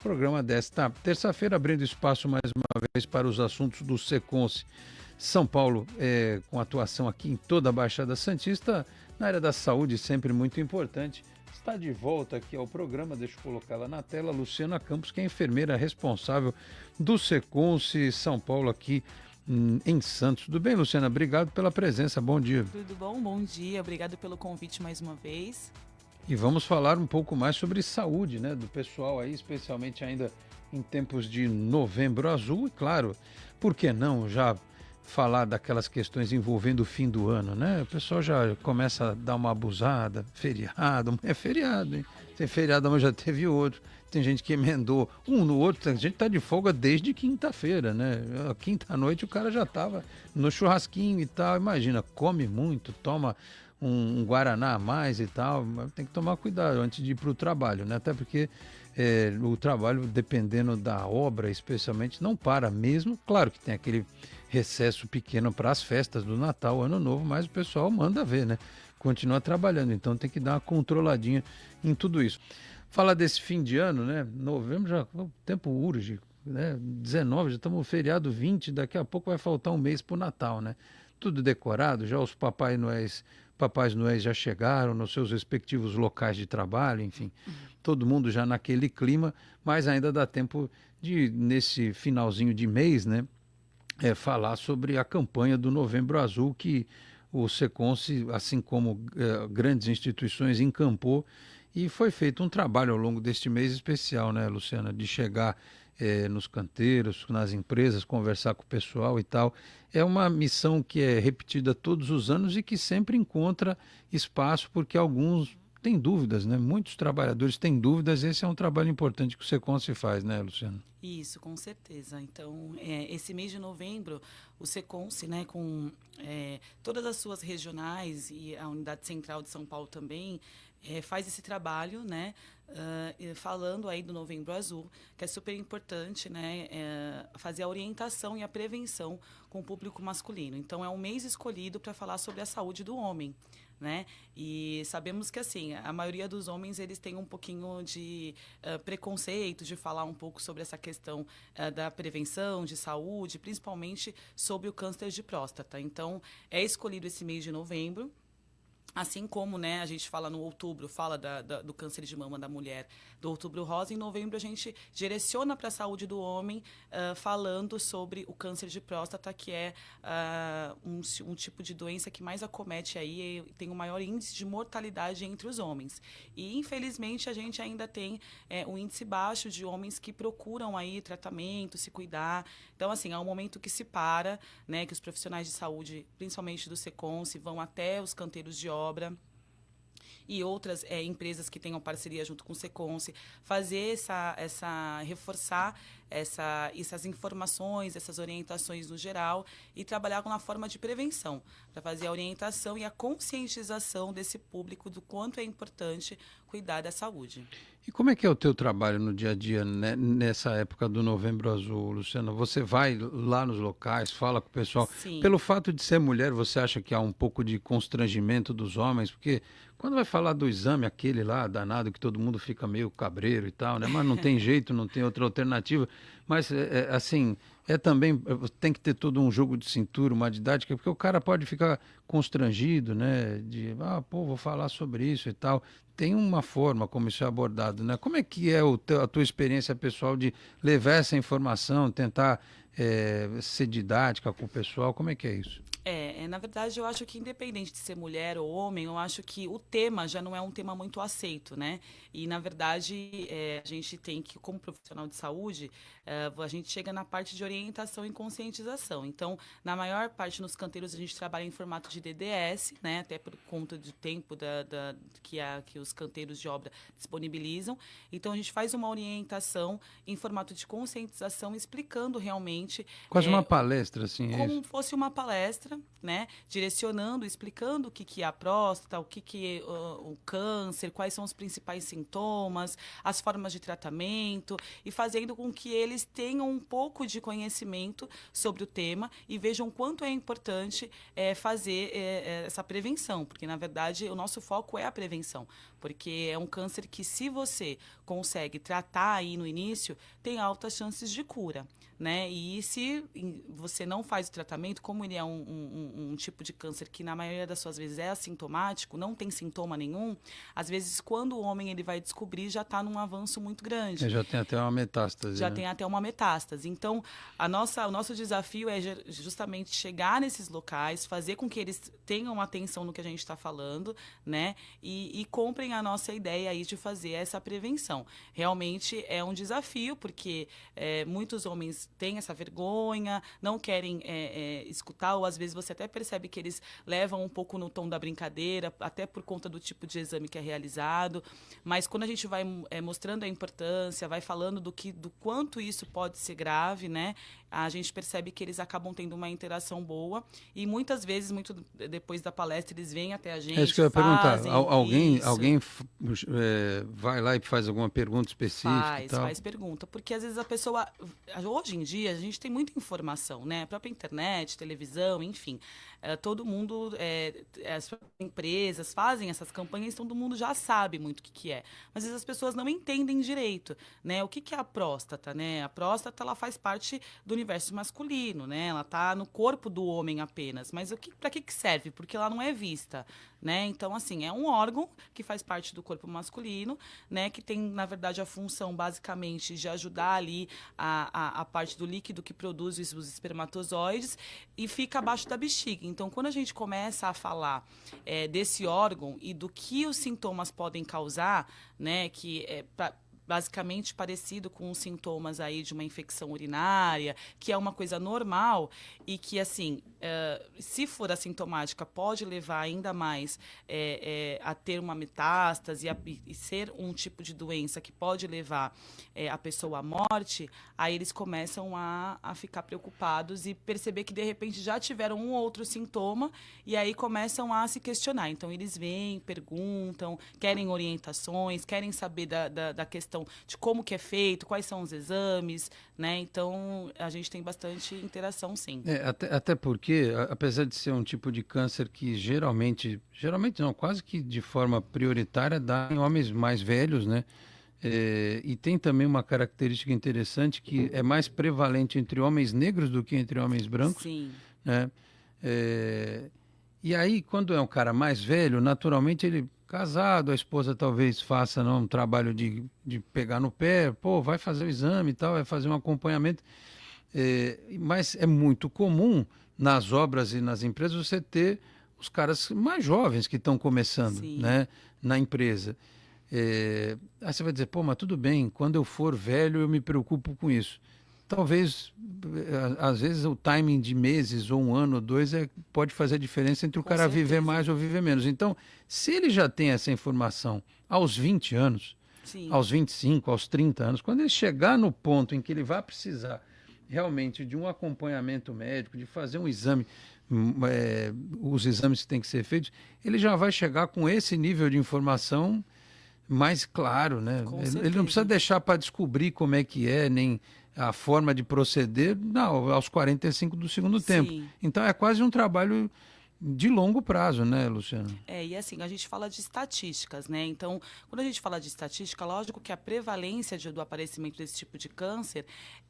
Programa desta terça-feira, abrindo espaço mais uma vez para os assuntos do Seconce São Paulo, com atuação aqui em toda a Baixada Santista, na área da saúde, sempre muito importante. Está de volta aqui ao programa, deixa eu colocá-la na tela, Luciana Campos, que é a enfermeira responsável do Seconce São Paulo aqui em Santos. Tudo bem, Luciana? Obrigado pela presença, bom dia. Tudo bom? Bom dia, obrigado pelo convite mais uma vez. E vamos falar um pouco mais sobre saúde, né, do pessoal aí, especialmente ainda em tempos de Novembro Azul. E claro, por que não já falar daquelas questões envolvendo o fim do ano, né? O pessoal já começa a dar uma abusada, feriado, é feriado, hein? Tem feriado, mas já teve outro. Tem gente que emendou um no outro, tem gente que tá de folga desde quinta-feira, né? Quinta-noite o cara já tava no churrasquinho e tal. Imagina, come muito, toma um guaraná a mais e tal, mas tem que tomar cuidado antes de ir para o trabalho, né? Até porque o trabalho, dependendo da obra, especialmente, não para mesmo. Claro que tem aquele recesso pequeno para as festas do Natal, Ano Novo, mas o pessoal manda ver, né? Continua trabalhando, então tem que dar uma controladinha em tudo isso. Falar desse fim de ano, né? Novembro já, o tempo urge, né? 19, já estamos no feriado 20, daqui a pouco vai faltar um mês para o Natal, né? Tudo decorado, já os Papais Noéis já chegaram nos seus respectivos locais de trabalho, enfim, todo mundo já naquele clima, mas ainda dá tempo de, nesse finalzinho de mês, né, falar sobre a campanha do Novembro Azul que o Seconce, assim como grandes instituições, encampou, e foi feito um trabalho ao longo deste mês especial, né, Luciana, de chegar nos canteiros, nas empresas, conversar com o pessoal e tal. É uma missão que é repetida todos os anos e que sempre encontra espaço, porque alguns têm dúvidas, né? Muitos trabalhadores têm dúvidas. Esse é um trabalho importante que o Seconce faz, né, Luciana? Isso, com certeza. Então, esse mês de novembro, o Seconce, né, com todas as suas regionais e a Unidade Central de São Paulo também, faz esse trabalho, né, falando aí do Novembro Azul, que é super importante, né, fazer a orientação e a prevenção com o público masculino. Então, é um mês escolhido para falar sobre a saúde do homem, né? E sabemos que, assim, a maioria dos homens, eles têm um pouquinho de preconceito de falar um pouco sobre essa questão da prevenção, de saúde, principalmente sobre o câncer de próstata. Então, é escolhido esse mês de novembro. Assim como, né, a gente fala no outubro, fala do câncer de mama da mulher, do outubro rosa, em novembro a gente direciona para a saúde do homem, falando sobre o câncer de próstata, que é um tipo de doença que mais acomete aí, e tem o maior índice de mortalidade entre os homens. E, infelizmente, a gente ainda tem um índice baixo de homens que procuram aí tratamento, se cuidar. Então, assim, é um momento que se para, né, que os profissionais de saúde, principalmente do Seconce, vão até os canteiros de obra e outras empresas que tenham parceria junto com o Seconce, fazer reforçar essas informações, essas orientações no geral e trabalhar com uma forma de prevenção, para fazer a orientação e a conscientização desse público do quanto é importante cuidar da saúde. E como é que é o teu trabalho no dia a dia, né, nessa época do Novembro Azul, Luciana? Você vai lá nos locais, fala com o pessoal. Sim. Pelo fato de ser mulher, você acha que há um pouco de constrangimento dos homens? Porque quando vai falar do exame, aquele lá, danado, que todo mundo fica meio cabreiro e tal, né? Mas não tem jeito, não tem outra alternativa. Mas, assim, também, tem que ter todo um jogo de cintura, uma didática, porque o cara pode ficar constrangido, né? Pô, vou falar sobre isso e tal. Tem uma forma como isso é abordado, né? Como é que é a tua experiência pessoal de levar essa informação, tentar ser didática com o pessoal? Como é que é isso? Na verdade, eu acho que independente de ser mulher ou homem, eu acho que o tema já não é um tema muito aceito, né? E, na verdade, a gente tem que, como profissional de saúde, a gente chega na parte de orientação e conscientização. Então, na maior parte nos canteiros, a gente trabalha em formato de DDS, né? Até por conta do tempo que os canteiros de obra disponibilizam. Então, a gente faz uma orientação em formato de conscientização, explicando realmente Quase uma palestra, assim, é isso? como fosse uma palestra, né, direcionando, explicando o que é a próstata, o que é o câncer, quais são os principais sintomas, as formas de tratamento, e fazendo com que eles tenham um pouco de conhecimento sobre o tema e vejam quanto é importante fazer essa prevenção, porque, na verdade, o nosso foco é a prevenção, porque é um câncer que, se você consegue tratar aí no início, tem altas chances de cura, né? E se você não faz o tratamento, como ele é um tipo de câncer que, na maioria das suas vezes, é assintomático, não tem sintoma nenhum, às vezes, quando o homem ele vai descobrir, já está num avanço muito grande. Já tem até uma metástase. Já né? tem até uma metástase. Então, o nosso desafio é justamente chegar nesses locais, fazer com que eles tenham atenção no que a gente está falando, né? E comprem a nossa ideia aí de fazer essa prevenção. Realmente é um desafio, porque muitos homens têm essa vergonha, não querem escutar, ou às vezes você até percebe que eles levam um pouco no tom da brincadeira, até por conta do tipo de exame que é realizado. Mas quando a gente vai mostrando a importância, vai falando do quanto isso pode ser grave, né? A gente percebe que eles acabam tendo uma interação boa e muitas vezes, muito depois da palestra, eles vêm até a gente. É isso que eu ia perguntar. Alguém vai lá e faz alguma pergunta específica? Faz pergunta. Porque às vezes a pessoa. Hoje em dia, a gente tem muita informação, né? A própria internet, televisão, enfim. Todo mundo, as empresas fazem essas campanhas, todo mundo já sabe muito o que é. Mas às vezes as pessoas não entendem direito, né? O que é a próstata, né? A próstata, ela faz parte do universo masculino, né? Ela está no corpo do homem apenas. Mas para que serve? Porque ela não é vista, né? Então, assim, é um órgão que faz parte do corpo masculino, né? Que tem, na verdade, a função, basicamente, de ajudar ali a parte do líquido que produz os espermatozoides e fica abaixo da bexiga. Então, quando a gente começa a falar desse órgão e do que os sintomas podem causar, né? Que basicamente parecido com os sintomas aí de uma infecção urinária, que é uma coisa normal e que, assim, se for assintomática, pode levar ainda mais a ter uma metástase e ser um tipo de doença que pode levar a pessoa à morte, aí eles começam a ficar preocupados e perceber que, de repente, já tiveram um ou outro sintoma e aí começam a se questionar. Então, eles vêm, perguntam, querem orientações, querem saber da questão de como que é feito, quais são os exames, né? Então, a gente tem bastante interação, sim. Até porque, apesar de ser um tipo de câncer que geralmente não, quase que de forma prioritária dá em homens mais velhos, né? E tem também uma característica interessante que é mais prevalente entre homens negros do que entre homens brancos. Sim. Né? E aí, quando é um cara mais velho, naturalmente ele casado, a esposa talvez faça um trabalho de pegar no pé, vai fazer o exame e tal, vai fazer um acompanhamento. Mas é muito comum nas obras e nas empresas você ter os caras mais jovens que estão começando, né, na empresa. Aí você vai dizer, mas tudo bem, quando eu for velho eu me preocupo com isso. Talvez, às vezes, o timing de meses, ou um ano, ou dois, pode fazer a diferença entre o cara viver mais ou viver menos. Então, se ele já tem essa informação aos 20 anos, aos 25, aos 30 anos, quando ele chegar no ponto em que ele vai precisar realmente de um acompanhamento médico, de fazer um exame, os exames que têm que ser feitos, ele já vai chegar com esse nível de informação mais claro, né? Ele não precisa deixar para descobrir como é que nem a forma de proceder aos 45 do segundo tempo. Então é quase um trabalho de longo prazo, né, Luciana? E assim, a gente fala de estatísticas, né? Então, quando a gente fala de estatística, lógico que a prevalência do aparecimento desse tipo de câncer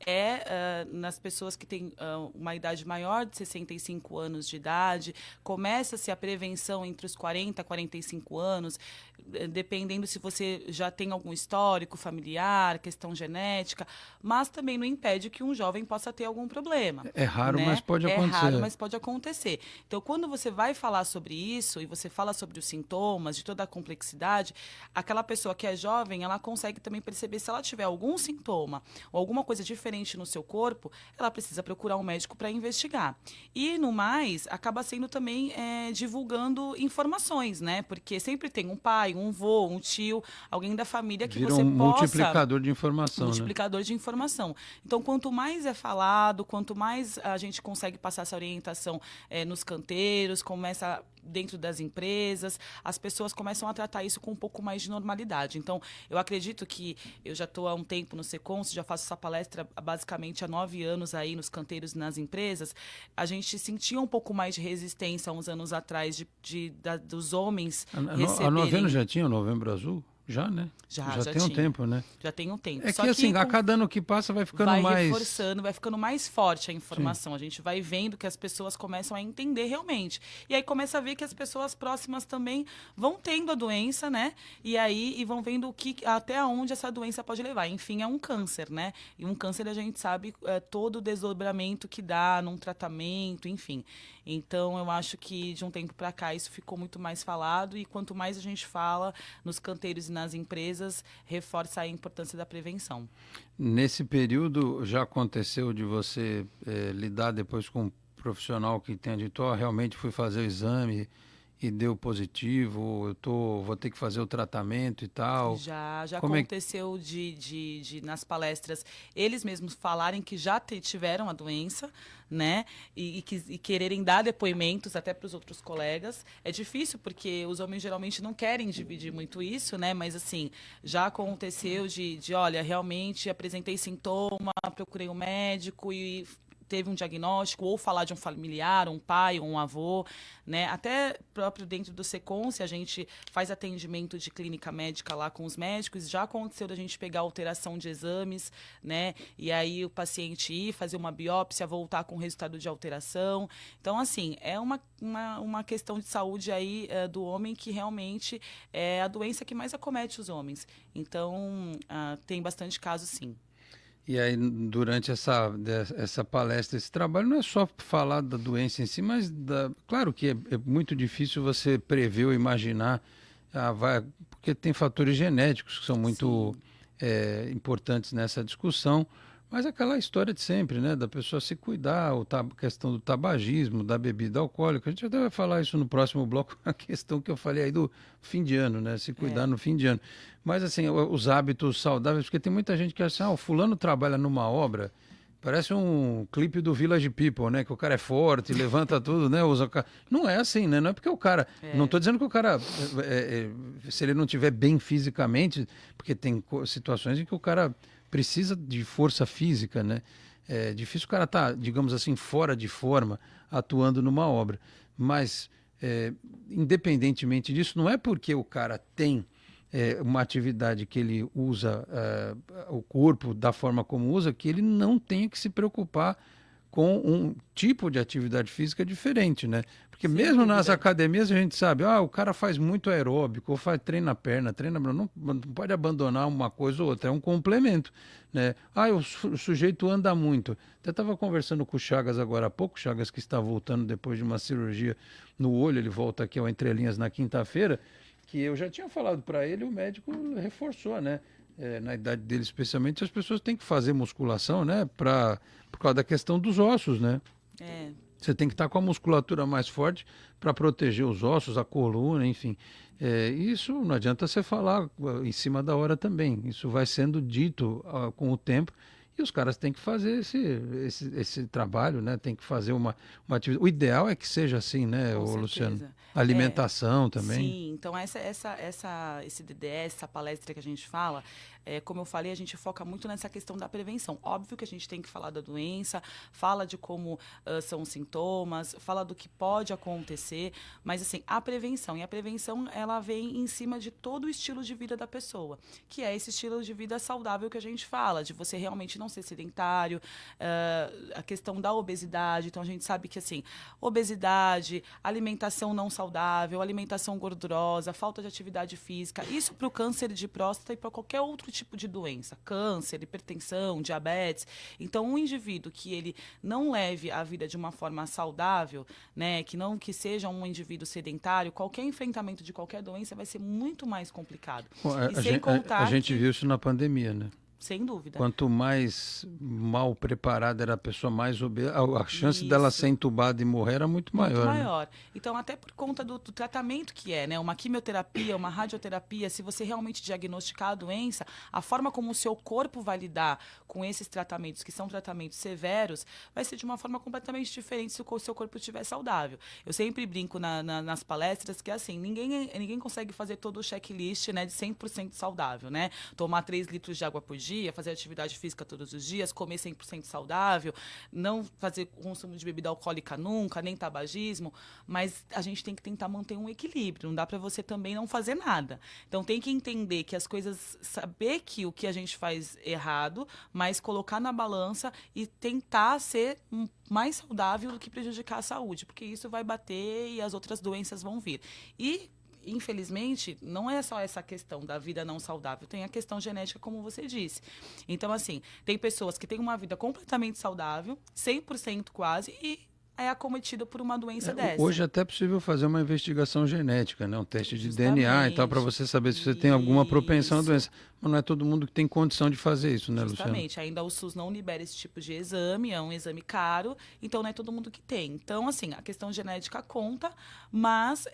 é nas pessoas que têm uma idade maior de 65 anos de idade, começa-se a prevenção entre os 40 e 45 anos, dependendo se você já tem algum histórico familiar, questão genética, mas também não impede que um jovem possa ter algum problema. É raro, né? mas pode acontecer. É raro, mas pode acontecer. Então, quando você você vai falar sobre isso e você fala sobre os sintomas, de toda a complexidade, aquela pessoa que é jovem, ela consegue também perceber se ela tiver algum sintoma ou alguma coisa diferente no seu corpo, ela precisa procurar um médico para investigar. E, no mais, acaba sendo também divulgando informações, né? Porque sempre tem um pai, um vô, um tio, alguém da família que Vira você um possa... multiplicador de informação, né? Multiplicador de informação. Então, quanto mais é falado, quanto mais a gente consegue passar essa orientação nos canteiros, começa dentro das empresas, as pessoas começam a tratar isso com um pouco mais de normalidade. Então, eu acredito que eu já estou há um tempo no Secons, já faço essa palestra basicamente há 9 anos aí nos canteiros e nas empresas. A gente sentia um pouco mais de resistência há uns anos atrás dos homens receberem... A 9 anos já tinha o Novembro Azul? Já, né? Já tem um tempo, né? Já tem um tempo. É que assim, a cada ano que passa vai ficando mais... Vai reforçando, vai ficando mais forte a informação. Sim. A gente vai vendo que as pessoas começam a entender realmente. E aí começa a ver que as pessoas próximas também vão tendo a doença, né? E vão vendo até onde essa doença pode levar. Enfim, é um câncer, né? E um câncer a gente sabe todo o desdobramento que dá num tratamento, enfim. Então, eu acho que de um tempo para cá isso ficou muito mais falado e quanto mais a gente fala nos canteiros e nas empresas, reforça a importância da prevenção. Nesse período, já aconteceu de você lidar depois com um profissional que tem dito, realmente fui fazer o exame e deu positivo, vou ter que fazer o tratamento e tal? Já aconteceu de nas palestras eles mesmos falarem que já tiveram a doença, né? E quererem dar depoimentos até para os outros colegas. É difícil porque os homens geralmente não querem dividir muito isso, né? Mas assim, já aconteceu olha, realmente apresentei sintoma, procurei um médico e teve um diagnóstico, ou falar de um familiar, um pai, um avô, né? Até próprio dentro do Secons, a gente faz atendimento de clínica médica lá com os médicos, já aconteceu da gente pegar alteração de exames, né? E aí o paciente ir fazer uma biópsia, voltar com o resultado de alteração. Então, assim, é uma questão de saúde aí do homem que realmente é a doença que mais acomete os homens. Então, tem bastante casos, sim. E aí, durante essa palestra, esse trabalho não é só falar da doença em si, mas claro que é muito difícil você prever ou imaginar, porque tem fatores genéticos que são muito importantes nessa discussão, mas aquela história de sempre, né, da pessoa se cuidar, a questão do tabagismo, da bebida alcoólica, a gente até vai falar isso no próximo bloco, a questão que eu falei aí do fim de ano, né, se cuidar no fim de ano. Mas assim, os hábitos saudáveis, porque tem muita gente que acha assim, o fulano trabalha numa obra, parece um clipe do Village People, né, que o cara é forte, levanta tudo, né, não é assim, né, não é porque o cara, não estou dizendo que o cara, se ele não estiver bem fisicamente, porque tem situações em que o cara precisa de força física, né? É difícil o cara estar, digamos assim, fora de forma, atuando numa obra. Mas, independentemente disso, não é porque o cara tem uma atividade que ele usa o corpo da forma como usa, que ele não tenha que se preocupar com um tipo de atividade física diferente, né? Porque sem mesmo dúvida. Nas academias a gente sabe, o cara faz muito aeróbico, ou treina a perna, não pode abandonar uma coisa ou outra, é um complemento, né? O sujeito anda muito. Até estava conversando com o Chagas agora há pouco, Chagas que está voltando depois de uma cirurgia no olho, ele volta aqui ao Entre Linhas na quinta-feira, que eu já tinha falado para ele, o médico reforçou, né? Na idade dele especialmente, as pessoas têm que fazer musculação, né? Por causa da questão dos ossos, né? Você tem que estar com a musculatura mais forte para proteger os ossos, a coluna, enfim. Isso não adianta você falar em cima da hora também. Isso vai sendo dito com o tempo. E os caras têm que fazer esse trabalho, né? Tem que fazer uma atividade. O ideal é que seja assim, né, Luciano? Alimentação também. Sim, então esse DDS, essa palestra que a gente fala, como eu falei, a gente foca muito nessa questão da prevenção. Óbvio que a gente tem que falar da doença, fala de como são os sintomas, fala do que pode acontecer, mas assim, a prevenção. E a prevenção, ela vem em cima de todo o estilo de vida da pessoa, que é esse estilo de vida saudável que a gente fala, de você realmente não ser sedentário, a questão da obesidade. Então, a gente sabe que, assim, obesidade, alimentação não saudável, alimentação gordurosa, falta de atividade física, isso para o câncer de próstata e para qualquer outro tipo de doença, câncer, hipertensão, diabetes. Então, um indivíduo que ele não leve a vida de uma forma saudável, né, que seja um indivíduo sedentário, qualquer enfrentamento de qualquer doença vai ser muito mais complicado. Bom, E sem contar a gente que, viu isso na pandemia, né? sem dúvida. Quanto mais mal preparada era a pessoa, mais obesa, a chance dela Isso. ser entubada e morrer era muito Muito maior. Né? maior. Então, até por conta do tratamento que é, né? Uma quimioterapia, uma radioterapia, se você realmente diagnosticar a doença, a forma como o seu corpo vai lidar com esses tratamentos, que são tratamentos severos, vai ser de uma forma completamente diferente se o seu corpo estiver saudável. Eu sempre brinco nas palestras que, assim, ninguém consegue fazer todo o checklist, né, de 100% saudável, né? Tomar 3 litros de água por dia, fazer atividade física todos os dias, comer 100% saudável, não fazer consumo de bebida alcoólica nunca, nem tabagismo, mas a gente tem que tentar manter um equilíbrio, não dá para você também não fazer nada. Então tem que entender que as coisas, saber que o que a gente faz errado, mas colocar na balança e tentar ser mais saudável do que prejudicar a saúde, porque isso vai bater e as outras doenças vão vir. E infelizmente, não é só essa questão da vida não saudável, tem a questão genética, como você disse. Então, assim, tem pessoas que têm uma vida completamente saudável, 100% quase, e é acometido por uma doença dessa. Hoje até é possível fazer uma investigação genética, né? Um teste de DNA e tal, para você saber se você tem alguma propensão à doença. Mas não é todo mundo que tem condição de fazer isso, né, Luciano? Justamente, ainda o SUS não libera esse tipo de exame, é um exame caro, então não é todo mundo que tem. Então, assim, a questão genética conta, mas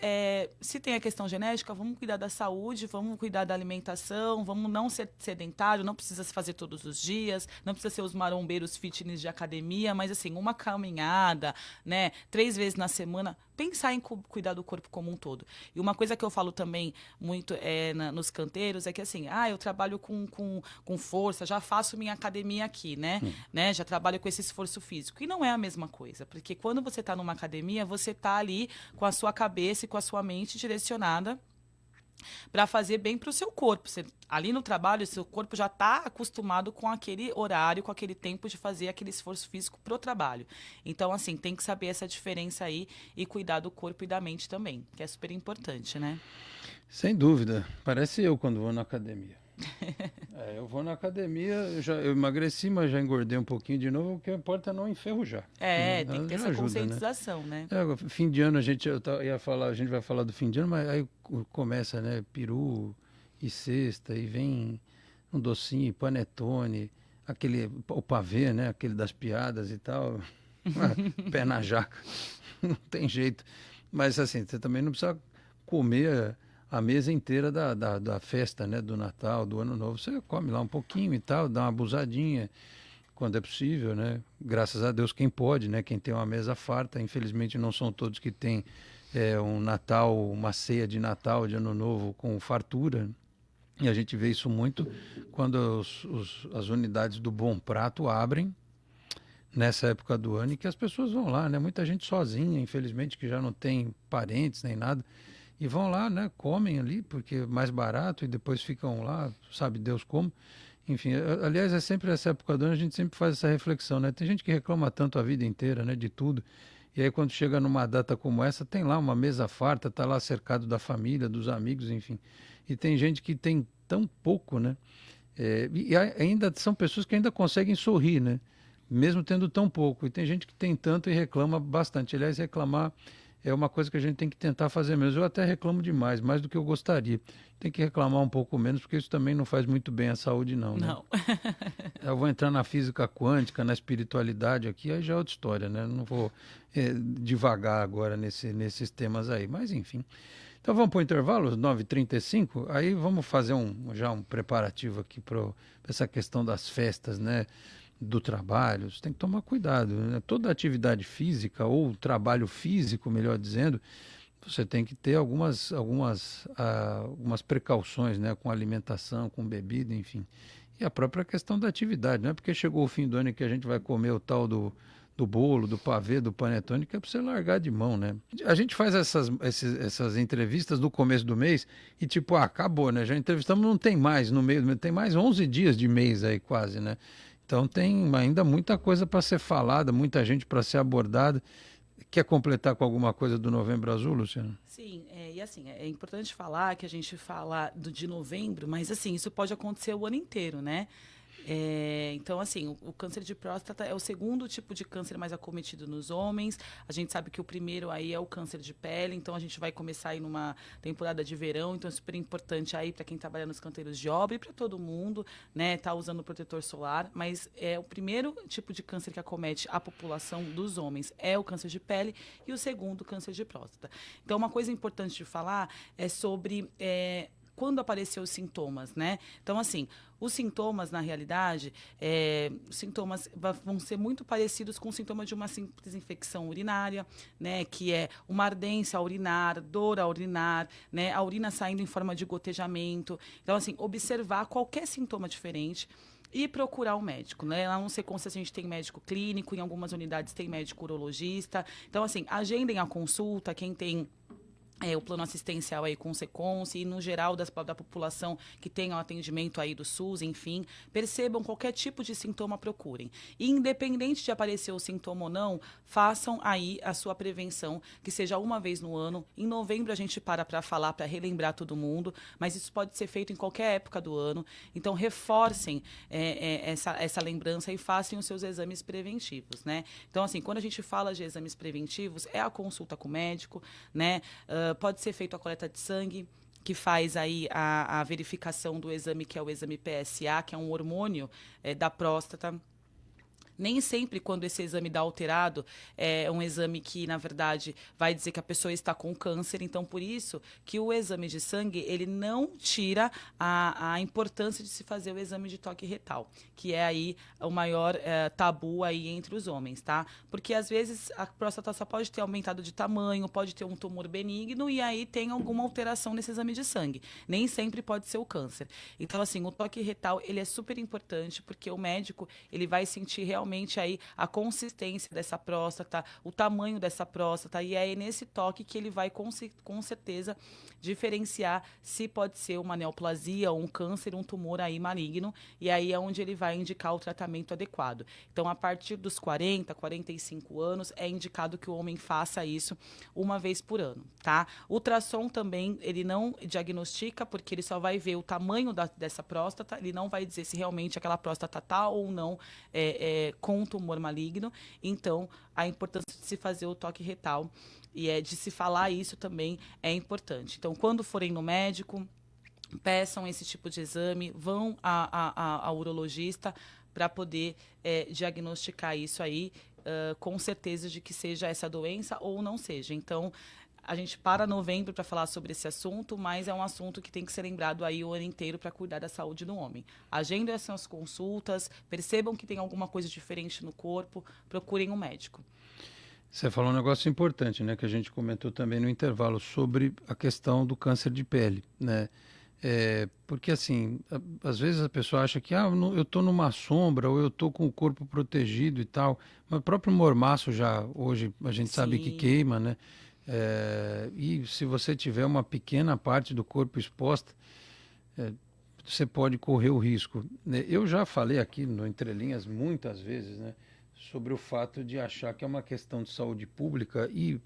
se tem a questão genética, vamos cuidar da saúde, vamos cuidar da alimentação, vamos não ser sedentário, não precisa se fazer todos os dias, não precisa ser os marombeiros fitness de academia, mas assim, uma caminhada, né, 3 vezes na semana, pensar em cuidar do corpo como um todo. E uma coisa que eu falo também muito nos canteiros é que, assim, eu trabalho com força, já faço minha academia aqui, né? Já trabalho com esse esforço físico. E não é a mesma coisa, porque quando você está numa academia, você está ali com a sua cabeça e com a sua mente direcionada para fazer bem para o seu corpo. Ali no trabalho, seu corpo já está acostumado com aquele horário, com aquele tempo de fazer aquele esforço físico pro trabalho. Então, assim, tem que saber essa diferença aí e cuidar do corpo e da mente também, que é super importante, né? Sem dúvida. Parece eu quando vou na academia. Eu vou na academia, eu emagreci, mas já engordei um pouquinho de novo, o que importa é não enferrujar. Tem que ter essa conscientização, né? Fim de ano a gente a gente vai falar do fim de ano, mas aí começa, né, peru e cesta, e vem um docinho, panetone, o pavê, né, aquele das piadas e tal, pé na jaca, não tem jeito. Mas assim, você também não precisa comer a mesa inteira da festa, né, do Natal, do Ano Novo. Você come lá um pouquinho e tal, dá uma abusadinha quando é possível, né? Graças a Deus quem pode, né? Quem tem uma mesa farta. Infelizmente não são todos que têm um Natal, uma ceia de Natal, de Ano Novo com fartura. E a gente vê isso muito quando as unidades do Bom Prato abrem nessa época do ano e que as pessoas vão lá, né? Muita gente sozinha, infelizmente, que já não tem parentes nem nada. E vão lá, né, comem ali, porque é mais barato, e depois ficam lá, sabe Deus como. Enfim, aliás, é sempre essa época do ano, a gente sempre faz essa reflexão, né? Tem gente que reclama tanto a vida inteira, né, de tudo. E aí quando chega numa data como essa, tem lá uma mesa farta, tá lá cercado da família, dos amigos, enfim. E tem gente que tem tão pouco, né? E ainda são pessoas que ainda conseguem sorrir, né? Mesmo tendo tão pouco. E tem gente que tem tanto e reclama bastante. Aliás, reclamar é uma coisa que a gente tem que tentar fazer mesmo. Eu até reclamo demais, mais do que eu gostaria. Tem que reclamar um pouco menos, porque isso também não faz muito bem à saúde, não. Né? Não. Eu vou entrar na física quântica, na espiritualidade aqui, aí já é outra história, né? Não vou devagar agora nesses temas aí, mas enfim. Então vamos para o intervalo, 9h35, aí vamos fazer já um preparativo aqui para essa questão das festas, né? Do trabalho, você tem que tomar cuidado, né? Toda atividade física ou trabalho físico, melhor dizendo, você tem que ter algumas precauções, né? Com alimentação, com bebida, enfim. E a própria questão da atividade, não é porque chegou o fim do ano que a gente vai comer o tal do bolo, do pavê, do panetone, que é para você largar de mão, né? A gente faz essas entrevistas no começo do mês e tipo, acabou, né? Já entrevistamos, não tem mais no meio, tem mais 11 dias de mês aí quase, né? Então tem ainda muita coisa para ser falada, muita gente para ser abordada. Quer completar com alguma coisa do Novembro Azul, Luciano? Sim, e assim, é importante falar que a gente fala de novembro, mas assim, isso pode acontecer o ano inteiro, né? Então, assim, o câncer de próstata é o segundo tipo de câncer mais acometido nos homens. A gente sabe que o primeiro aí é o câncer de pele, então a gente vai começar aí numa temporada de verão, então é super importante aí para quem trabalha nos canteiros de obra e para todo mundo, né, tá usando protetor solar, mas é o primeiro tipo de câncer que acomete a população dos homens é o câncer de pele e o segundo, câncer de próstata. Então, uma coisa importante de falar é sobre quando apareceu os sintomas, né? Então, assim, os sintomas, na realidade, os sintomas vão ser muito parecidos com os sintomas de uma simples infecção urinária, né? Que é uma ardência a urinar, dor a urinar, né? A urina saindo em forma de gotejamento. Então, assim, observar qualquer sintoma diferente e procurar um médico, né? Lá no Secons a gente tem médico clínico, em algumas unidades tem médico urologista. Então, assim, agendem a consulta, quem tem o plano assistencial aí com o Secons e no geral da população que tem o atendimento aí do SUS, enfim, percebam qualquer tipo de sintoma, procurem. E independente de aparecer o sintoma ou não, façam aí a sua prevenção, que seja uma vez no ano. Em novembro a gente para falar, para relembrar todo mundo, mas isso pode ser feito em qualquer época do ano. Então reforcem essa lembrança e façam os seus exames preventivos, né? Então, assim, quando a gente fala de exames preventivos, é a consulta com o médico, né? Pode ser feita a coleta de sangue, que faz aí a verificação do exame, que é o exame PSA, que é um hormônio da próstata. Nem sempre, quando esse exame dá alterado, é um exame que, na verdade, vai dizer que a pessoa está com câncer. Então, por isso que o exame de sangue, ele não tira a importância de se fazer o exame de toque retal, que é aí o maior tabu aí entre os homens, tá? Porque, às vezes, a próstata só pode ter aumentado de tamanho, pode ter um tumor benigno e aí tem alguma alteração nesse exame de sangue. Nem sempre pode ser o câncer. Então, assim, o toque retal, ele é super importante porque o médico, ele vai sentir realmente aí a consistência dessa próstata, o tamanho dessa próstata, e é nesse toque que ele vai com certeza diferenciar se pode ser uma neoplasia, um câncer, um tumor aí maligno, e aí é onde ele vai indicar o tratamento adequado. Então, a partir dos 40, 45 anos, é indicado que o homem faça isso uma vez por ano, tá? O ultrassom também, ele não diagnostica, porque ele só vai ver o tamanho dessa próstata, ele não vai dizer se realmente aquela próstata tá ou não com tumor maligno. Então, a importância de se fazer o toque retal e de se falar isso também é importante. Então, quando forem no médico, peçam esse tipo de exame, vão ao urologista para poder diagnosticar isso aí, com certeza de que seja essa doença ou não seja. Então, a gente para novembro para falar sobre esse assunto, mas é um assunto que tem que ser lembrado aí o ano inteiro para cuidar da saúde do homem. Agendem essas consultas, percebam que tem alguma coisa diferente no corpo, procurem um médico. Você falou um negócio importante, né, que a gente comentou também no intervalo sobre a questão do câncer de pele, né? Porque assim, às vezes a pessoa acha que eu estou numa sombra ou eu estou com o corpo protegido e tal, mas o próprio mormaço já hoje a gente sabe que Sim. queima, né? E se você tiver uma pequena parte do corpo exposta, você pode correr o risco, né? Eu já falei aqui no Entre Linhas muitas vezes, né, sobre o fato de achar que é uma questão de saúde pública e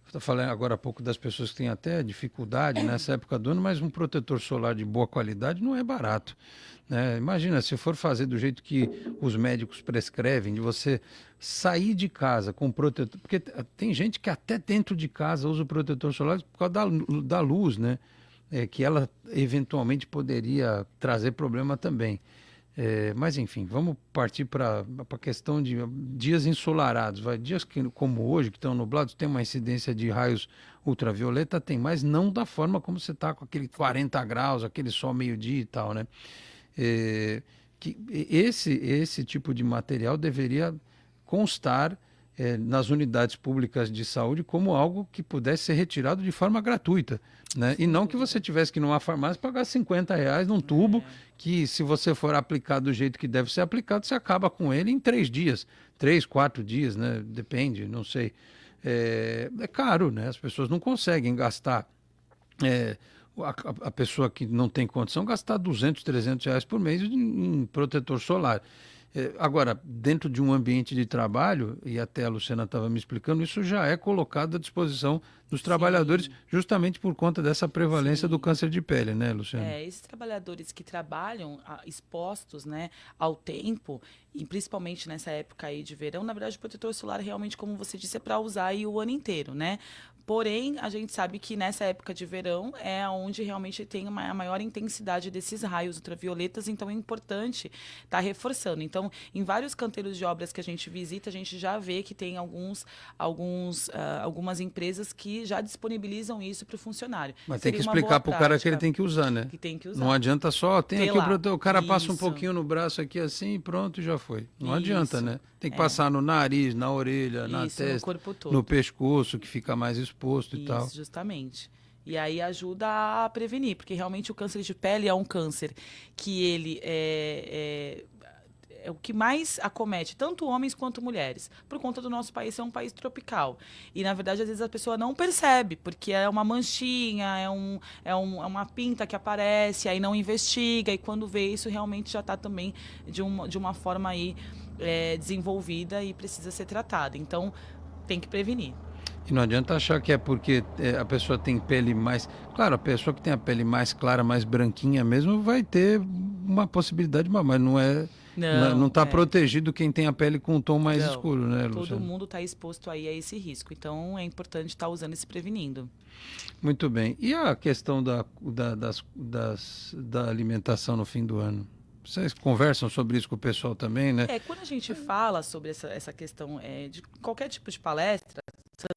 estou falando agora há pouco das pessoas que têm até dificuldade nessa época do ano, mas um protetor solar de boa qualidade não é barato, né? Imagina, se for fazer do jeito que os médicos prescrevem, de você sair de casa com protetor, porque tem gente que até dentro de casa usa o protetor solar por causa da luz, né? Que ela eventualmente poderia trazer problema também. Mas enfim, vamos partir para a questão de dias ensolarados. Dias como hoje, que estão nublados, tem uma incidência de raios ultravioleta, tem, mas não da forma como você está com aquele 40 graus, aquele sol meio-dia e tal, né? Que esse tipo de material deveria constar nas unidades públicas de saúde como algo que pudesse ser retirado de forma gratuita, né? E não que você tivesse que ir numa farmácia pagar R$ 50 num tubo, que se você for aplicar do jeito que deve ser aplicado, você acaba com ele em 3 dias, 3, 4 dias, né? Depende, não sei. É caro, né? As pessoas não conseguem gastar. A pessoa que não tem condição gastar R$ 200, R$ 300 por mês em protetor solar. Agora, dentro de um ambiente de trabalho, e até a Luciana estava me explicando, isso já é colocado à disposição dos trabalhadores, Sim, justamente por conta dessa prevalência do sim. câncer de pele, né, Luciana? Esses trabalhadores que trabalham expostos, né, ao tempo, e principalmente nessa época aí de verão, na verdade o protetor solar realmente, como você disse, é para usar aí o ano inteiro, né? Porém, a gente sabe que nessa época de verão é onde realmente tem a maior intensidade desses raios ultravioletas, então é importante estar reforçando. Então, em vários canteiros de obras que a gente visita, a gente já vê que tem algumas empresas que já disponibilizam isso para o funcionário. Mas tem que Seria uma boa explicar para o cara que ele prática tem que usar, né? que tem que Não usar. adianta só, tem Ter aqui o lá. protetor, o cara passa um Isso, pouquinho no braço aqui assim e pronto, já foi. Não adianta, isso, né? Tem que é, passar no nariz, na orelha, na isso, no testa, corpo no todo. pescoço, que fica mais exposto e tal. Isso, justamente. E aí ajuda a prevenir, porque realmente o câncer de pele é um câncer que ele é o que mais acomete tanto homens quanto mulheres, por conta do nosso país ser um país tropical. E, na verdade, às vezes a pessoa não percebe, porque é uma manchinha, é uma pinta que aparece, aí não investiga, e quando vê isso, realmente já está também de uma forma aí desenvolvida e precisa ser tratada. Então, tem que prevenir. E não adianta achar que é porque a pessoa tem pele mais. Claro, a pessoa que tem a pele mais clara, mais branquinha mesmo, vai ter uma possibilidade, mas não é. Não Não, está protegido quem tem a pele com um tom mais não. escuro, né, Todo Luciano? mundo está exposto aí a esse risco. Então, é importante estar usando e se prevenindo. Muito bem. E a questão da alimentação no fim do ano? Vocês conversam sobre isso com o pessoal também, né? Quando a gente fala sobre essa questão de qualquer tipo de palestra,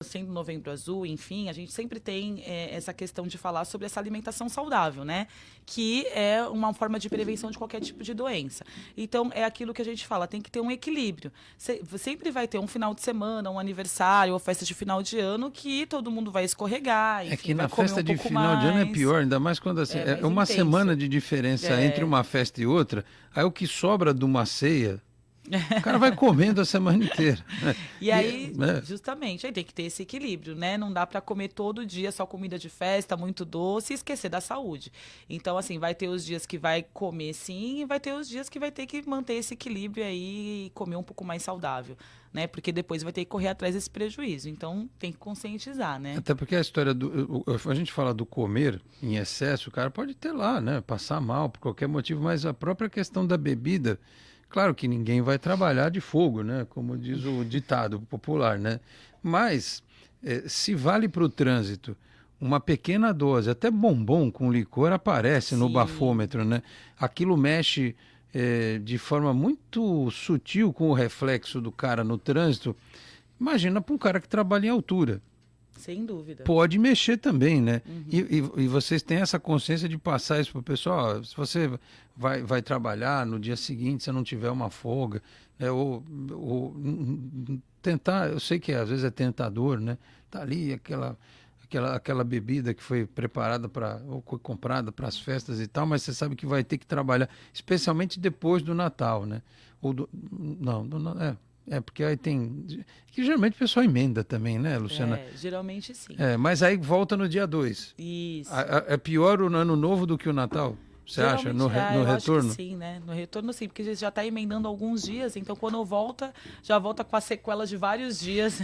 sendo Novembro Azul, enfim, a gente sempre tem essa questão de falar sobre essa alimentação saudável, né? Que é uma forma de prevenção de qualquer tipo de doença. Então, é aquilo que a gente fala, tem que ter um equilíbrio. Sempre vai ter um final de semana, um aniversário, ou festa de final de ano, que todo mundo vai escorregar, É enfim, que vai na comer festa um de pouco final de ano é mais. pior, ainda mais quando assim, É é mais uma intenso. semana de diferença entre uma festa e outra, aí o que sobra de uma ceia, o cara vai comendo a semana inteira. E aí, Né? justamente, aí tem que ter esse equilíbrio, né? Não dá para comer todo dia só comida de festa, muito doce e esquecer da saúde. Então, assim, vai ter os dias que vai comer sim e vai ter os dias que vai ter que manter esse equilíbrio aí e comer um pouco mais saudável, né? Porque depois vai ter que correr atrás desse prejuízo. Então, tem que conscientizar, né? Até porque a história a gente fala do comer em excesso, o cara pode ter lá, né? Passar mal por qualquer motivo, mas a própria questão da bebida, claro que ninguém vai trabalhar de fogo, né? Como diz o ditado popular, né? Mas se vale para o trânsito uma pequena dose, até bombom com licor aparece no Sim, bafômetro, né? Aquilo mexe de forma muito sutil com o reflexo do cara no trânsito. Imagina para um cara que trabalha em altura. sem dúvida. Pode mexer também, né? E, Uhum. e vocês têm essa consciência de passar isso para o pessoal. Ó, se você vai trabalhar no dia seguinte, se não tiver uma folga, né? Ou tentar, eu sei que às vezes é tentador, né? Tá ali aquela bebida que foi preparada para ou foi comprada para as festas e tal, mas você sabe que vai ter que trabalhar, especialmente depois do Natal, né? Ou do, não, porque aí tem que geralmente o pessoal emenda também, né, Luciana? Geralmente sim. Mas aí volta no dia 2. Isso. É pior o ano novo do que o Natal? Você acha? Geralmente, No eu acho que retorno? sim, né? No retorno, sim, porque já está emendando alguns dias, então quando volta, já volta com as sequelas de vários dias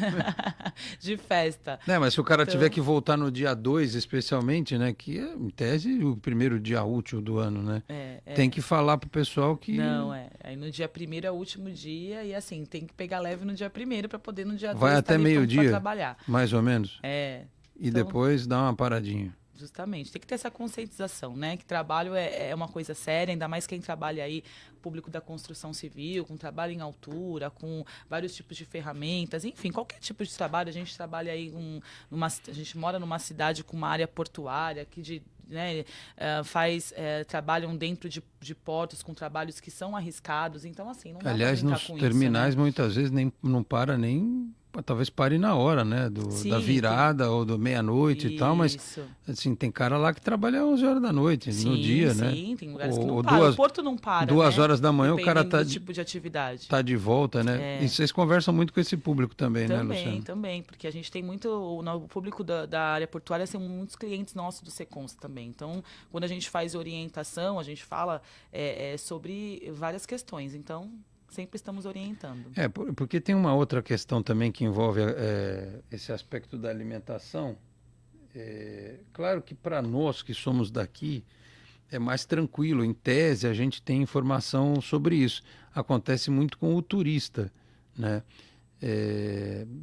de festa. Né, mas se o cara tiver Então, que voltar no dia 2, especialmente, né? Que é, em tese, o primeiro dia útil do ano, né? Tem que falar pro pessoal que não, é. Aí no dia primeiro é o último dia, e assim, tem que pegar leve no dia primeiro para poder no dia vai 2 até estar pronto para meio-dia, trabalhar. mais ou menos, É. e Então, depois dá uma paradinha. justamente, tem que ter essa conscientização, né? Que trabalho é uma coisa séria, ainda mais quem trabalha aí, público da construção civil, com trabalho em altura, com vários tipos de ferramentas, enfim, qualquer tipo de trabalho. A gente trabalha aí, a gente mora numa cidade com uma área portuária, né, trabalham dentro de portos com trabalhos que são arriscados. Então, assim, não dá para Aliás, brincar nos com isso, né? terminais muitas vezes não para nem. Talvez pare na hora, né? Da Sim, virada ou do meia-noite e tal, mas isso. assim, tem cara lá que trabalha 11 horas da noite, no Sim, dia, né? sim, tem lugares que não Ou param. O Porto não para, 2 horas né? da manhã o cara Dependendo do tipo de atividade. tá de volta, né? E vocês conversam muito com esse público também, né, Luciano? Também, porque a gente tem muito, o público da área portuária são muitos clientes nossos do Secons também. Então, quando a gente faz orientação, a gente fala sobre várias questões. Então, sempre estamos orientando. Porque tem uma outra questão também que envolve esse aspecto da alimentação. Claro que para nós que somos daqui é mais tranquilo, em tese a gente tem informação sobre isso. Acontece muito com o turista, né?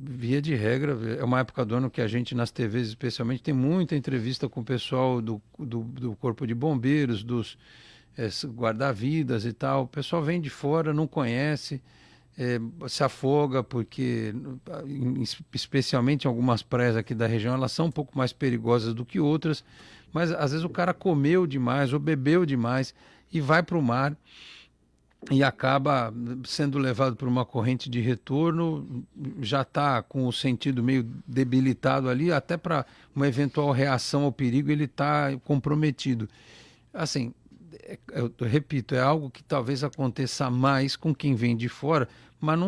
Via de regra, é uma época do ano que a gente nas TVs especialmente tem muita entrevista com o pessoal do Corpo de Bombeiros, dos guarda-vidas e tal. O pessoal vem de fora, não conhece, se afoga porque, especialmente em algumas praias aqui da região, elas são um pouco mais perigosas do que outras, mas às vezes o cara comeu demais ou bebeu demais e vai para o mar e acaba sendo levado por uma corrente de retorno, já está com o sentido meio debilitado ali, até para uma eventual reação ao perigo ele está comprometido. Assim, eu repito, é algo que talvez aconteça mais com quem vem de fora, mas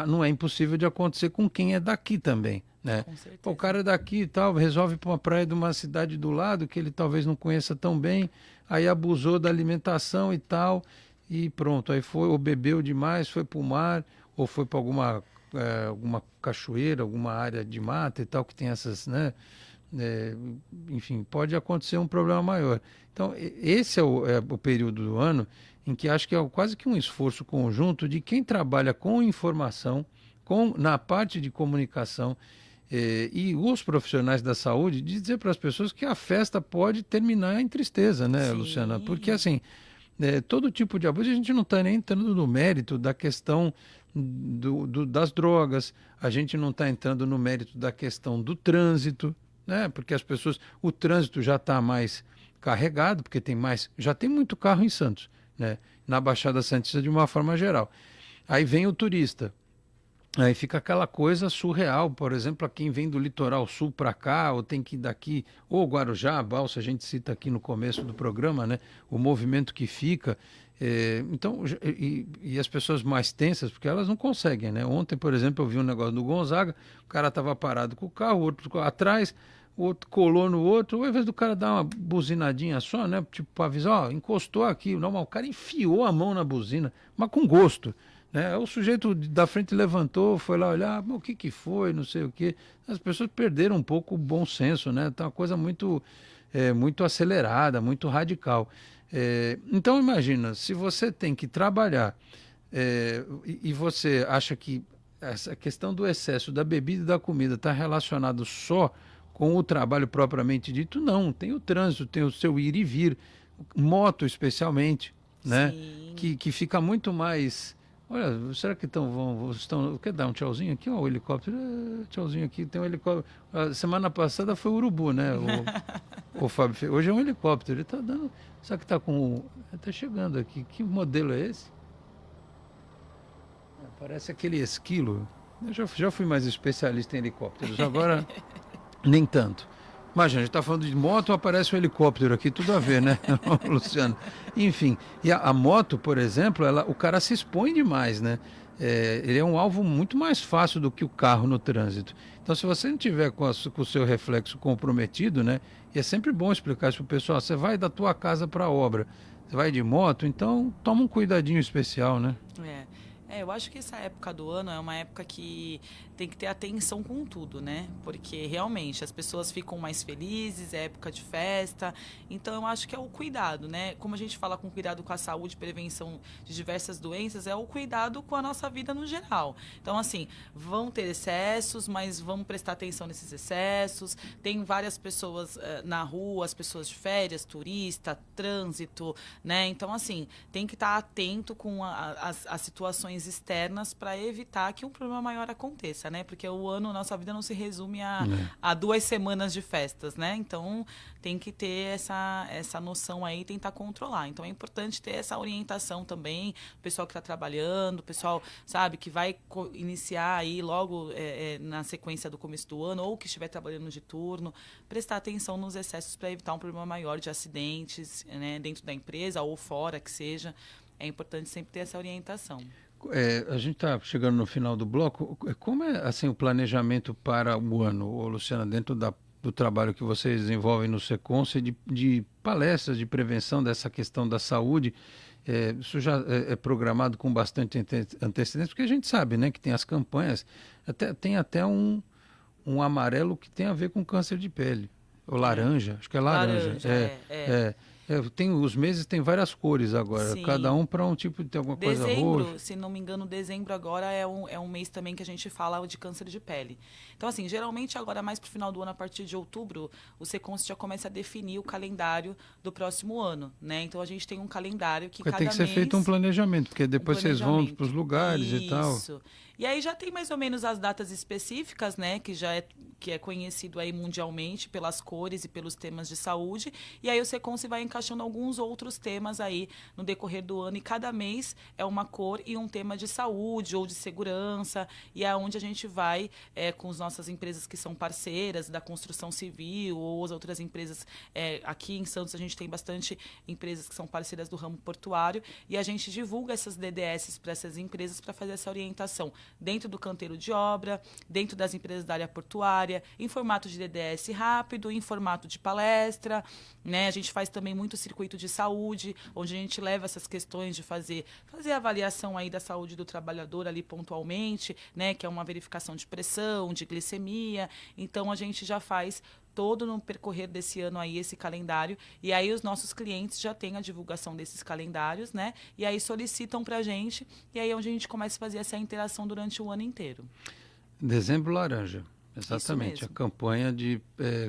não é impossível de acontecer com quem é daqui também, né? O cara é daqui e tal, resolve ir para uma praia de uma cidade do lado que ele talvez não conheça tão bem, aí abusou da alimentação e tal, e pronto, aí foi, ou bebeu demais, foi para o mar, ou foi para alguma cachoeira, alguma área de mata e tal, que tem essas, né? Enfim, pode acontecer um problema maior. Então, esse é o período do ano em que acho que é quase que um esforço conjunto de quem trabalha com informação, na parte de comunicação, e os profissionais da saúde, de dizer para as pessoas que a festa pode terminar em tristeza, né, Sim. Luciana? Porque, assim, todo tipo de abuso, a gente não está nem entrando no mérito da questão das drogas, a gente não está entrando no mérito da questão do trânsito, né? Porque o trânsito já está mais carregado, porque já tem muito carro em Santos, né? Na Baixada Santista de uma forma geral. Aí vem o turista, aí fica aquela coisa surreal, por exemplo, a quem vem do litoral sul para cá, ou tem que ir daqui, ou Guarujá, a Balsa, a gente cita aqui no começo do programa, né? O movimento que fica. Então, e as pessoas mais tensas, porque elas não conseguem, né? Ontem, por exemplo, eu vi um negócio do Gonzaga, o cara estava parado com o carro, o outro atrás, o outro colou no outro, ao invés do cara dar uma buzinadinha só, né? Tipo, para avisar, ó, encostou aqui. Não, mas o cara enfiou a mão na buzina, mas com gosto, né? O sujeito da frente levantou, foi lá olhar, o que foi, não sei o quê. As pessoas perderam um pouco o bom senso, né? Tá uma coisa muito acelerada, muito radical. Então imagina, se você tem que trabalhar e você acha que essa questão do excesso da bebida e da comida está relacionado só com o trabalho propriamente dito, não. Tem o trânsito, tem o seu ir e vir, moto especialmente, né? Que fica muito mais... Olha, será que estão... Quer dar um tchauzinho aqui? Ó, o helicóptero. Tchauzinho aqui, tem um helicóptero. A semana passada foi o urubu, né? O Fábio, hoje é um helicóptero. Ele está dando... Será que está com... Está chegando aqui. Que modelo é esse? Parece aquele esquilo. Eu já fui mais especialista em helicópteros. Agora, nem tanto. Imagina, a gente está falando de moto, aparece um helicóptero aqui, tudo a ver, né, Luciano? Enfim, e a moto, por exemplo, o cara se expõe demais, né? Ele é um alvo muito mais fácil do que o carro no trânsito. Então, se você não tiver com o seu reflexo comprometido, né? E é sempre bom explicar isso para o pessoal, você vai da tua casa para a obra, você vai de moto, então toma um cuidadinho especial, né? Eu acho que essa época do ano é uma época que tem que ter atenção com tudo, né? Porque realmente as pessoas ficam mais felizes, é época de festa. Então eu acho que é o cuidado, né? Como a gente fala com cuidado com a saúde, prevenção de diversas doenças, é o cuidado com a nossa vida no geral. Então, assim, vão ter excessos, mas vamos prestar atenção nesses excessos. Tem várias pessoas na rua, as pessoas de férias, turista, trânsito, né? Então, assim, tem que estar atento com as situações externas para evitar que um problema maior aconteça, né? Porque o ano, nossa vida não se resume a 2 semanas de festas, né? Então, tem que ter essa noção aí e tentar controlar. Então, é importante ter essa orientação também, o pessoal que está trabalhando, o pessoal, sabe, que vai iniciar aí logo na sequência do começo do ano, ou que estiver trabalhando de turno, prestar atenção nos excessos para evitar um problema maior de acidentes, né, dentro da empresa ou fora, que seja. É importante sempre ter essa orientação. A gente está chegando no final do bloco. Como é assim o planejamento para o ano, Luciana, dentro do trabalho que vocês desenvolvem no Seconce, de palestras de prevenção dessa questão da saúde? Isso já é programado com bastante antecedência, porque a gente sabe, né, que tem as campanhas, tem até um amarelo que tem a ver com câncer de pele. Ou laranja, acho que é laranja. Laranja, é. Tem, os meses tem várias cores agora, cada Sim. um para um tipo de tem alguma coisa roxa. Dezembro, se não me engano, dezembro agora é um mês também que a gente fala de câncer de pele. Então, assim, geralmente agora, mais pro final do ano, a partir de outubro, o Secons já começa a definir o calendário do próximo ano, né? Então, a gente tem um calendário que Porque cada tem que ser mês... feito um planejamento, porque depois vocês vão para os lugares e tal. Isso. E aí já tem mais ou menos as datas específicas, né? Que é conhecido aí mundialmente pelas cores e pelos temas de saúde. E aí o Secons vai encaixando alguns outros temas aí no decorrer do ano. E cada mês é uma cor e um tema de saúde ou de segurança. E é onde a gente vai com as nossas empresas que são parceiras da construção civil ou as outras empresas. Aqui em Santos a gente tem bastante empresas que são parceiras do ramo portuário. E a gente divulga essas DDS para essas empresas para fazer essa orientação dentro do canteiro de obra, dentro das empresas da área portuária, em formato de DDS rápido, em formato de palestra, né? A gente faz também muito circuito de saúde, onde a gente leva essas questões de fazer a avaliação aí da saúde do trabalhador ali pontualmente, né? Que é uma verificação de pressão, de glicemia. Então, a gente já faz todo no percorrer desse ano aí esse calendário, e aí os nossos clientes já têm a divulgação desses calendários, né? E aí solicitam para a gente, e aí é onde a gente começa a fazer essa interação durante o ano inteiro. Dezembro laranja, exatamente, a campanha de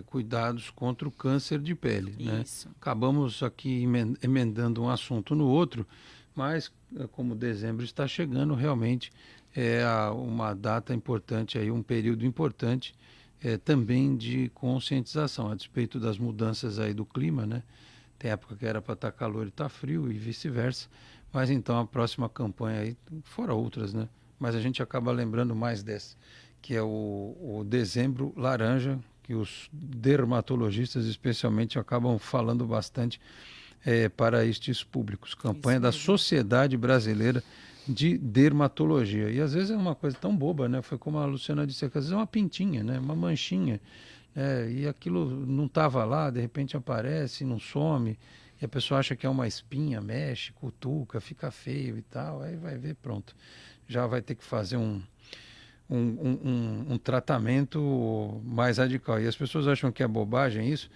cuidados contra o câncer de pele, né? Acabamos aqui emendando um assunto no outro, mas como dezembro está chegando, realmente uma data importante, aí, um período importante também de conscientização, a despeito das mudanças aí do clima, né? Tem época que era para estar calor e está frio e vice-versa, mas então a próxima campanha aí, fora outras, né? Mas a gente acaba lembrando mais dessa, que é o dezembro laranja, que os dermatologistas especialmente acabam falando bastante para estes públicos. Campanha da Sociedade Brasileira de Dermatologia. E às vezes é uma coisa tão boba, né? Foi como a Luciana disse, às vezes é uma pintinha, né? Uma manchinha. E aquilo não estava lá, de repente aparece, não some, e a pessoa acha que é uma espinha, mexe, cutuca, fica feio e tal, aí vai ver, pronto. Já vai ter que fazer um tratamento mais radical. E as pessoas acham que é bobagem isso.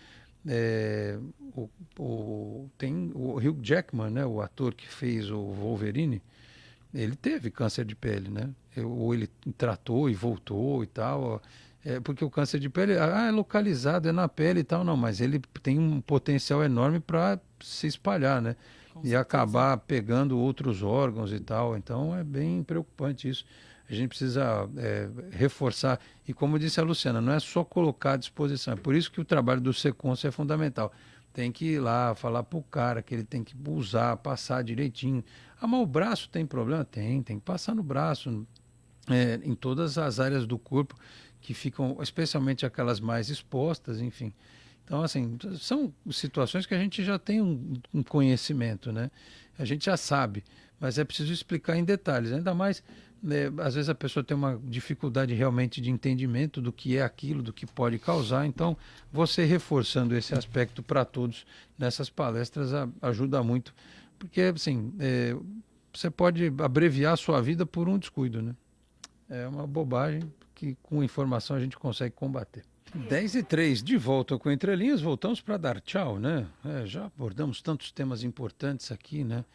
Tem o Hugh Jackman, né? O ator que fez o Wolverine, ele teve câncer de pele, né? Ou ele tratou e voltou e tal. Porque o câncer de pele é localizado, é na pele e tal, não, mas ele tem um potencial enorme para se espalhar, né? E acabar pegando outros órgãos e tal. Então é bem preocupante isso. A gente precisa reforçar. E como disse a Luciana, não é só colocar à disposição. É por isso que o trabalho do Secons é fundamental. Tem que ir lá, falar para o cara que ele tem que usar, passar direitinho. Mas o braço tem problema? Tem que passar no braço, em todas as áreas do corpo que ficam, especialmente aquelas mais expostas, enfim. Então, assim, são situações que a gente já tem um conhecimento, né? A gente já sabe, mas é preciso explicar em detalhes, ainda mais, né, às vezes a pessoa tem uma dificuldade realmente de entendimento do que é aquilo, do que pode causar, então você reforçando esse aspecto para todos nessas palestras ajuda muito, porque, assim, você pode abreviar a sua vida por um descuido, né? É uma bobagem que com informação a gente consegue combater. 10h03, de volta com Entre Linhas, voltamos para dar tchau, né? Já abordamos tantos temas importantes aqui, né?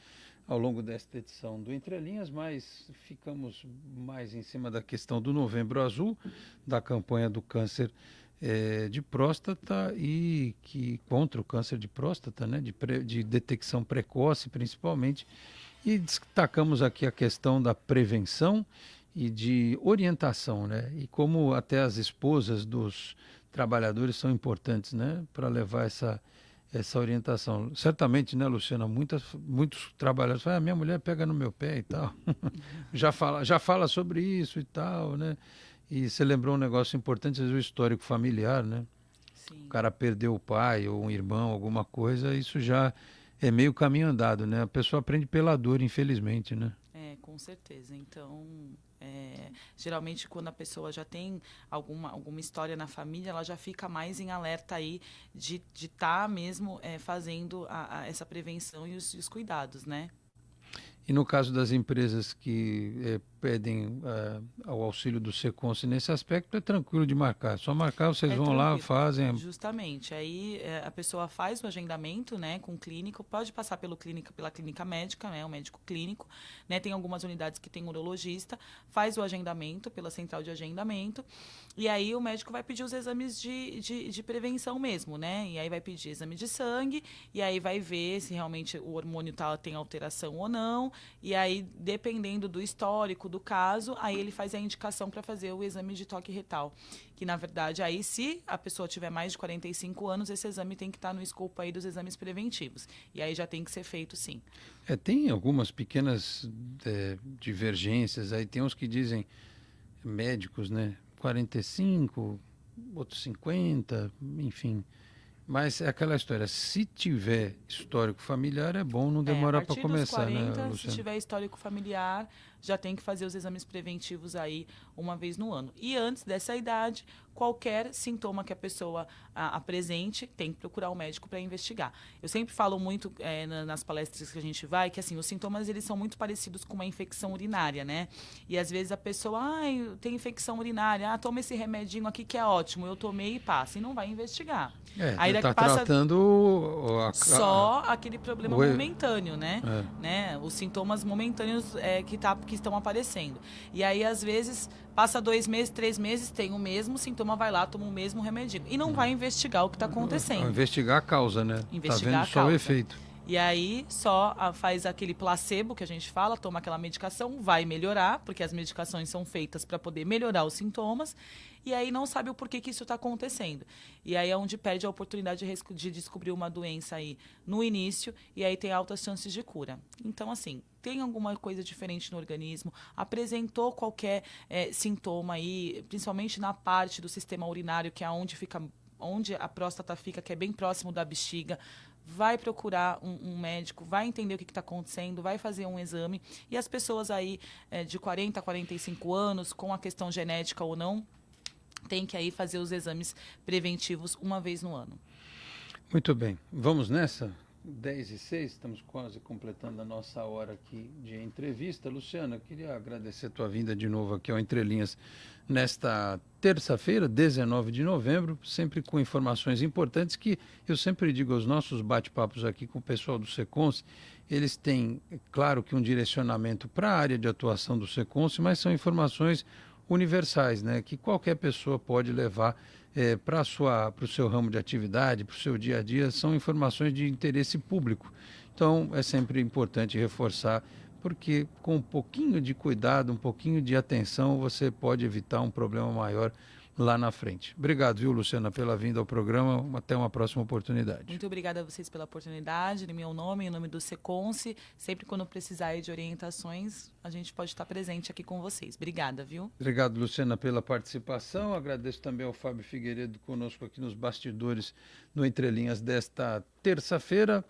Ao longo desta edição do Entre Linhas, mas ficamos mais em cima da questão do Novembro Azul, da campanha do câncer de próstata e que contra o câncer de próstata, né? De detecção precoce, principalmente. E destacamos aqui a questão da prevenção e de orientação, né? E como até as esposas dos trabalhadores são importantes, né? Para levar essa orientação. Certamente, né, Luciana, muitos trabalhadores falam, minha mulher pega no meu pé e tal. já fala sobre isso e tal, né? E você lembrou um negócio importante, às vezes o histórico familiar, né? Sim. O cara perdeu o pai ou um irmão, alguma coisa, isso já é meio caminho andado, né? A pessoa aprende pela dor, infelizmente, né? Com certeza. Então, geralmente quando a pessoa já tem alguma história na família, ela já fica mais em alerta aí de estar mesmo fazendo essa prevenção e os cuidados, né? E no caso das empresas que pedem o auxílio do Secons nesse aspecto, é tranquilo de marcar. É só marcar, vocês vão tranquilo. lá, fazem. Justamente. Aí a pessoa faz o agendamento, né, com o clínico, pode passar pela clínica médica, né, o médico clínico, né, tem algumas unidades que tem urologista, faz o agendamento pela central de agendamento, e aí o médico vai pedir os exames de prevenção mesmo, né, e aí vai pedir exame de sangue, e aí vai ver se realmente o hormônio tem alteração ou não, e aí, dependendo do histórico do caso, aí ele faz a indicação para fazer o exame de toque retal. Que, na verdade, aí, se a pessoa tiver mais de 45 anos, esse exame tem que estar no escopo aí dos exames preventivos. E aí já tem que ser feito, sim. Tem algumas pequenas divergências aí. Tem uns que dizem, médicos, né? 45, outros 50, enfim. Mas é aquela história, se tiver histórico familiar, é bom não demorar para começar, 40, né, se Luciano? tiver histórico familiar, já tem que fazer os exames preventivos aí uma vez no ano. E antes dessa idade, qualquer sintoma que a pessoa apresente, tem que procurar o médico para investigar. Eu sempre falo muito nas palestras que a gente vai, que assim, os sintomas eles são muito parecidos com uma infecção urinária, né? E às vezes a pessoa, tem infecção urinária, toma esse remedinho aqui que é ótimo, eu tomei e passa, e não vai investigar. Aí está tratando só aquele problema momentâneo, né? Os sintomas momentâneos que estão aparecendo. E aí, às vezes, passa 2 meses, 3 meses, tem o mesmo sintoma, vai lá, toma o mesmo remedinho. E não vai investigar o que está acontecendo. Investigar a causa, né? Investigar vendo só o efeito. E aí só faz aquele placebo que a gente fala, toma aquela medicação, vai melhorar, porque as medicações são feitas para poder melhorar os sintomas, e aí não sabe o porquê que isso está acontecendo. E aí é onde perde a oportunidade de descobrir uma doença aí no início, e aí tem altas chances de cura. Então, assim, tem alguma coisa diferente no organismo, apresentou qualquer sintoma aí, principalmente na parte do sistema urinário, que é onde a próstata fica, que é bem próximo da bexiga, vai procurar um médico, vai entender o que está acontecendo, vai fazer um exame. E as pessoas aí de 40 a 45 anos, com a questão genética ou não, tem que aí fazer os exames preventivos uma vez no ano. Muito bem. Vamos nessa? 10h06, estamos quase completando a nossa hora aqui de entrevista. Luciana, queria agradecer a tua vinda de novo aqui ao Entre Linhas nesta terça-feira, 19 de novembro, sempre com informações importantes que eu sempre digo aos nossos bate-papos aqui com o pessoal do Secons. Eles têm, claro que um direcionamento para a área de atuação do Secons, mas são informações universais, né, que qualquer pessoa pode levar para o seu ramo de atividade, para o seu dia a dia, são informações de interesse público. Então, é sempre importante reforçar, porque com um pouquinho de cuidado, um pouquinho de atenção, você pode evitar um problema maior lá na frente. Obrigado, viu, Luciana, pela vinda ao programa. Até uma próxima oportunidade. Muito obrigada a vocês pela oportunidade, em meu nome, em nome do Seconce. Sempre quando precisar de orientações, a gente pode estar presente aqui com vocês. Obrigada, viu? Obrigado, Luciana, pela participação. Agradeço também ao Fábio Figueiredo conosco aqui nos bastidores no Entre Linhas desta terça-feira.